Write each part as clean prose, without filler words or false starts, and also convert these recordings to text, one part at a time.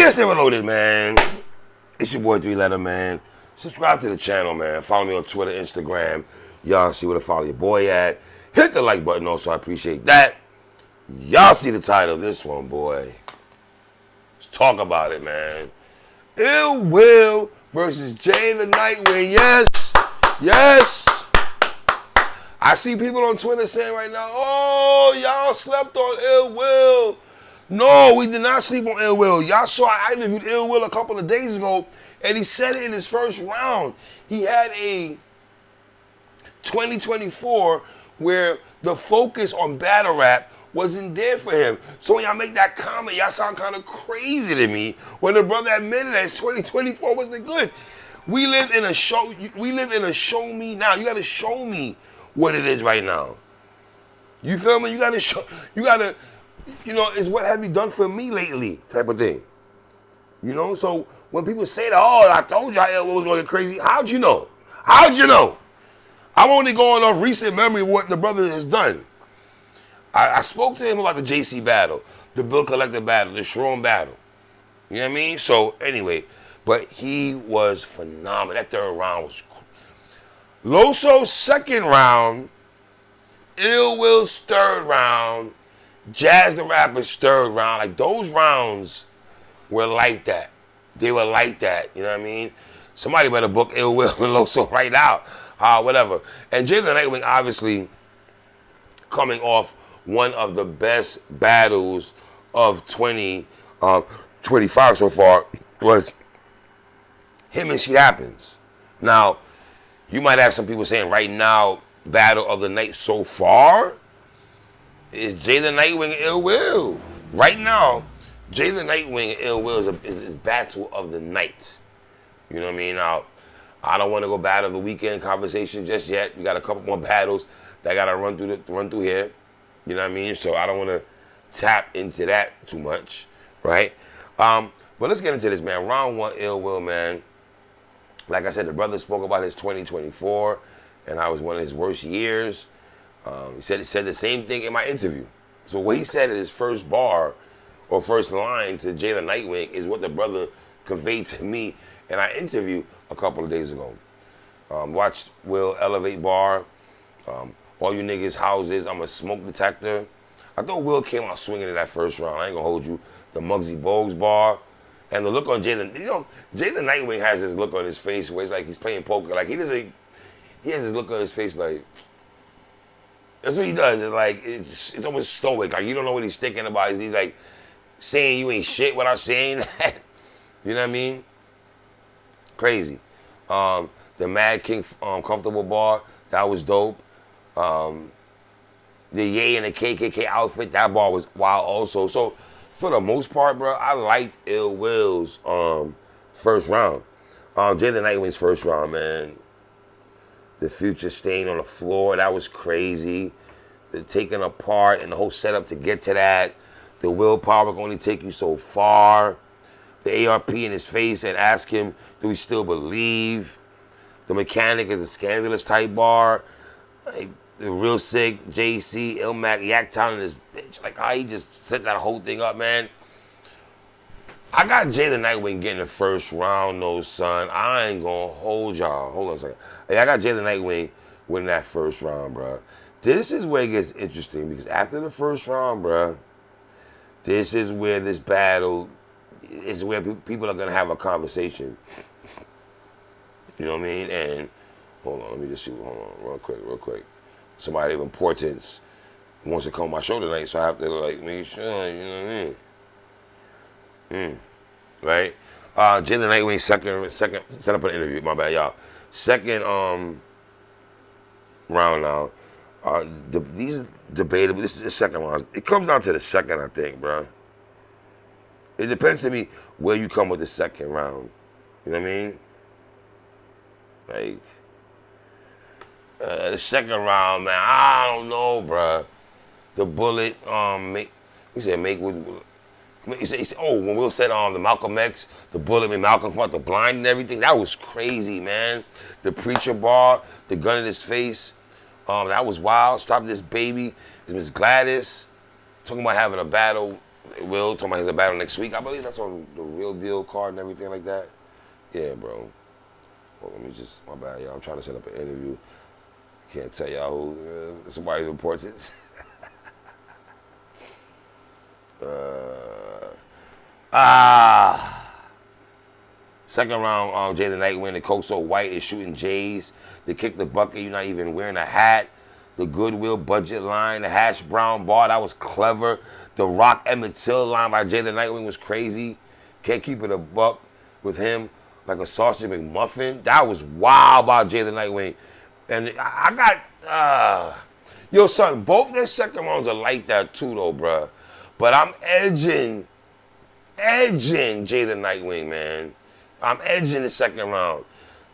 Yes, it reloaded, man. It's your boy 3-Letter, man. Subscribe to the channel, man. Follow me on Twitter, Instagram. Y'all see where to follow your boy at. Hit the like button also. I appreciate that. Y'all see the title of this one, boy. Let's talk about it, man. Ill Will versus Jay the Nitewing. Yes. Yes. I see people on Twitter saying right now, oh, y'all slept on Ill Will. No, we did not sleep on Ill Will. Y'all saw I interviewed Ill Will a couple of days ago, and he said it in his first round. He had a 2024 where the focus on battle rap wasn't there for him. So when y'all make that comment, y'all sound kind of crazy to me when the brother admitted that 2024 wasn't good. We live in a show me now. You gotta show me what it is right now. You feel me? You gotta, it's what have you done for me lately type of thing. You know, so when people say that, oh, I told y'all Ill Will was going crazy, how'd you know? How'd you know? I'm only going off recent memory of what the brother has done. I spoke to him about the JC battle, the Bill Collector battle, the Sharon battle. You know what I mean? So anyway, but he was phenomenal. That third round was cool. Loso's second round, Ill Will's third round, Jazz the Rapper's third round. Like those rounds were like that. They were like that. You know what I mean? Somebody better book Ill Will and Loso right now. Whatever. And Jay the Nitewing obviously coming off one of the best battles of 2025 so far was him and Shit Happens. Now, you might have some people saying right now, battle of the night so far is Jay the Nitewing and Ill Will. Right now, Jay the Nitewing and Ill Will is battle of the night. You know what I mean? Now, I don't want to go battle of the weekend conversation just yet. We got a couple more battles that I got to run through here. You know what I mean? So I don't want to tap into that too much, right? But let's get into this, man. Round one, Ill Will, man. Like I said, the brother spoke about his 2024, and I was one of his worst years. He said the same thing in my interview. So what he said in his first bar or first line to Jay the Nitewing is what the brother conveyed to me in our interview a couple of days ago. Watched Will Elevate Bar. All you niggas' houses, I'm a smoke detector. I thought Will came out swinging in that first round. I ain't gonna hold you. The Muggsy Bogues bar. And the look on Jay the Nitewing has this look on his face where it's like he's playing poker. Like he has this look on his face like, that's what he does. It's like, it's almost stoic. Like you don't know what he's thinking about. He's like saying you ain't shit without saying that. You know what I mean? Crazy. The Mad King Comfortable bar, that was dope. The Ye and the KKK outfit, that bar was wild also. So for the most part, bro, I liked Ill Will's first round. Jay the Nitewing's first round, man. The Future stain on the floor, that was crazy. The taking apart and the whole setup to get to that. The willpower can only take you so far. The ARP in his face and ask him, do we still believe? The Mechanic is a scandalous type bar. Like, the Real Sick, JC, Ilmac, Yaktown, and this bitch. Like, how he just set that whole thing up, man. I got Jay the Nitewing getting the first round, though, son. I ain't gonna hold y'all. Hold on a second. Hey, I got Jay the Nitewing winning that first round, bro. This is where it gets interesting because after the first round, bro, this is where this battle is where people are gonna have a conversation. You know what I mean? And hold on, let me just see. Hold on, real quick. Somebody of importance wants to come on my show tonight, so I have to like make sure. You know what I mean? Right? Jay the Nitewing second set up an interview. My bad, y'all. Second round now. These debatable. This is the second round. It comes down to the second, I think, bro. It depends to me where you come with the second round. You know what I mean? Like the second round, man. I don't know, bro. The bullet, he said when Will said the Malcolm X, the bullet made Malcolm come out the blind and everything. That was crazy, man. The preacher bar, the gun in his face. That was wild. Stop This Baby. It's Miss Gladys talking about having a battle Will talking about his battle next week. I believe that's on the Real Deal card and everything like that. Yeah, bro. Well, let me just, my bad, y'all. I'm trying to set up an interview. Can't tell y'all who. Somebody reports it. Second round, Jay the Nightwing. The Coke So White is shooting Jays. They kick the bucket. You're not even wearing a hat. The Goodwill budget line. The hash brown bar. That was clever. The Rock Emmett Till line by Jay the Nightwing was crazy. Can't keep it a buck with him like a sausage McMuffin. That was wild by Jay the Nightwing. And I got, yo, son, both their second rounds are like that too, though, bruh. But I'm edging Jay the Nightwing, man. I'm edging the second round.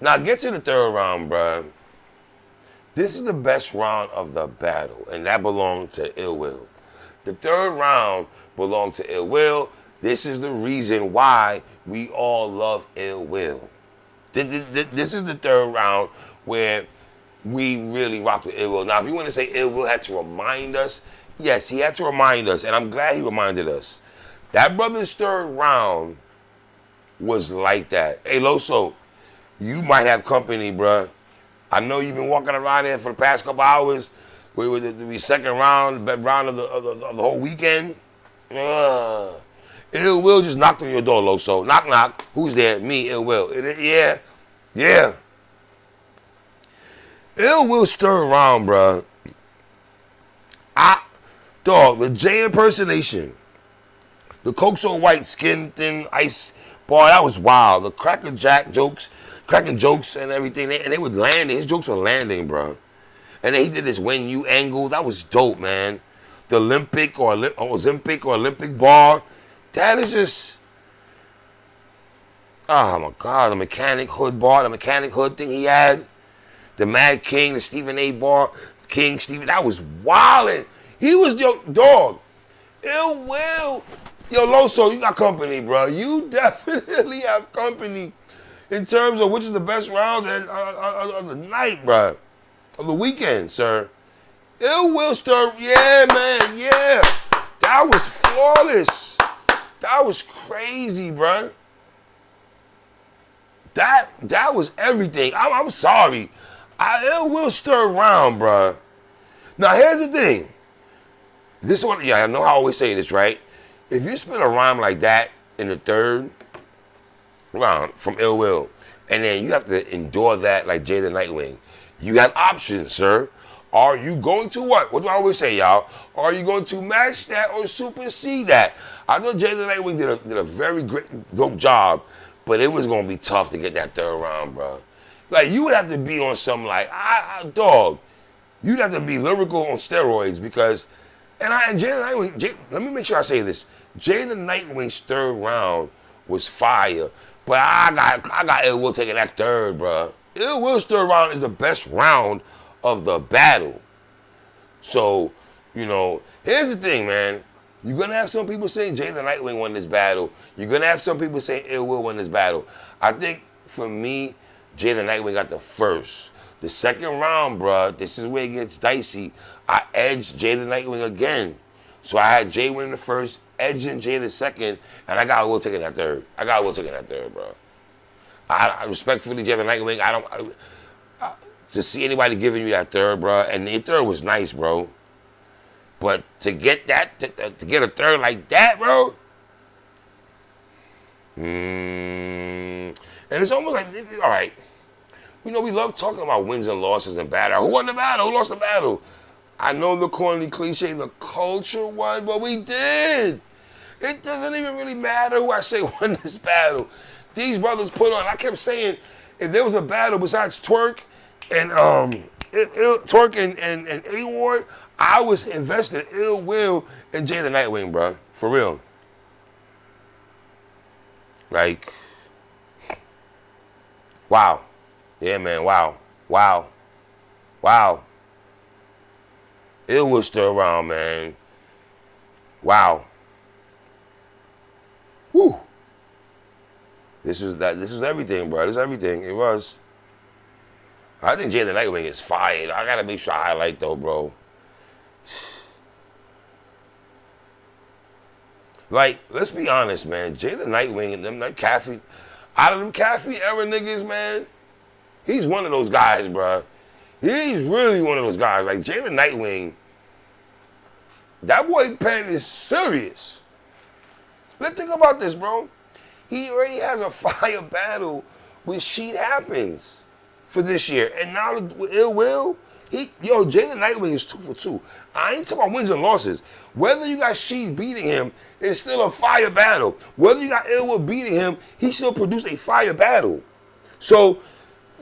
Now get to the third round, bruh. This is the best round of the battle, and that belonged to Ill Will. The third round belonged to Ill Will. This is the reason why we all love Ill Will. This is the third round where we really rocked with Ill Will. Now, if you want to say Ill Will had to remind us, yes, he had to remind us, and I'm glad he reminded us. That brother's third round was like that. Hey, Loso, you might have company, bruh. I know you've been walking around here for the past couple hours. We were the second round, the best round of the whole weekend. Ill Will just knocked on your door, Loso. Knock, knock. Who's there? Me, Ill Will. Yeah. Ill Will stir around, bruh. Dog, the J impersonation. The Coke So White, skin thin, ice. Boy, that was wild. The cracking jokes and everything. And they were landing. His jokes were landing, bro. And then he did this when you angle. That was dope, man. The Olympic bar. That is just, oh my God. The mechanic hood bar, the mechanic hood thing he had. The Mad King, the Stephen A. bar. King Stephen. That was wildin'. He was your dog. Ill Will. Yo, Loso, you got company, bro. You definitely have company in terms of which is the best round of the night, bro. Of the weekend, sir. Ill Will stir. Yeah, man. Yeah. That was flawless. That was crazy, bro. That was everything. I'm sorry. Ill Will stir around, bro. Now, here's the thing. This one, yeah, I know I always say this, right? If you spit a rhyme like that in the third round from Ill Will, and then you have to endure that like Jay the Nightwing, you have options, sir. Are you going to what? What do I always say, y'all? Are you going to match that or supersede that? I know Jay the Nightwing did a very great, dope job, but it was going to be tough to get that third round, bro. Like, you would have to be on some like, dog, you'd have to be lyrical on steroids because, and Jay the Nightwing, let me make sure I say this. Jay the Nightwing's third round was fire, but I got Ill Will taking that third, bro. Ill Will's third round is the best round of the battle. So, here's the thing, man. You're going to have some people saying Jay the Nightwing won this battle. You're going to have some people saying Ill Will won this battle. I think, for me, Jay the Nightwing got the first. The second round, bro, this is where it gets dicey. I edged Jay the Nightwing again. So I had Jay winning the first, edging Jay the second, and I got Will taking that third. Bro. I respectfully, Jay the Nightwing, to see anybody giving you that third, bro, and the third was nice, bro. But to get that, to get a third like that, bro, and it's almost like, all right, we love talking about wins and losses and battle. Who won the battle? Who lost the battle? I know the corny cliche, the culture won, but we did. It doesn't even really matter who I say won this battle. These brothers put on, I kept saying, if there was a battle besides Twerk and Twerk and A-Ward, I was invested Ill Will and Jay the Nightwing, bro. For real. Like, wow. Yeah, man, wow. Ill Will still around, man. Wow. Woo. This is everything, bro. This is everything. It was. I think Jay the Nightwing is fired. I gotta make sure I highlight though, bro. Like, let's be honest, man. Jay the Nightwing and them caffeine, out of them caffeine era niggas, man, he's one of those guys, bro. He's really one of those guys. Like, Jay the Nightwing, that boy pen is serious. Let's think about this, bro. He already has a fire battle with Sheet Happens for this year. And now with Ill Will, Jay the Nightwing is 2 for 2. I ain't talking about wins and losses. Whether you got Sheet beating him, it's still a fire battle. Whether you got Ill Will beating him, he still produced a fire battle. So,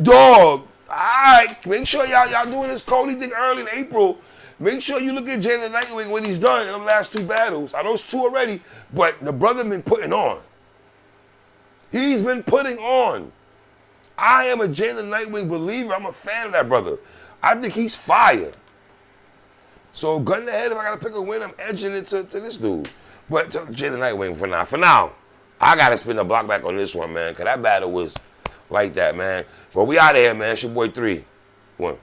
dog, alright, make sure y'all doing this Cody thing early in April. Make sure you look at Jay the Nightwing when he's done in the last 2 battles. I know it's 2 already, but the brother been putting on. He's been putting on. I am a Jay the Nightwing believer. I'm a fan of that brother. I think he's fire. So gun to head, if I gotta pick a win, I'm edging it to this dude. But to Jay the Nightwing for now. For now, I gotta spin the block back on this one, man, because that battle was like that, man. But we out of here, man. It's your boy 3. 1.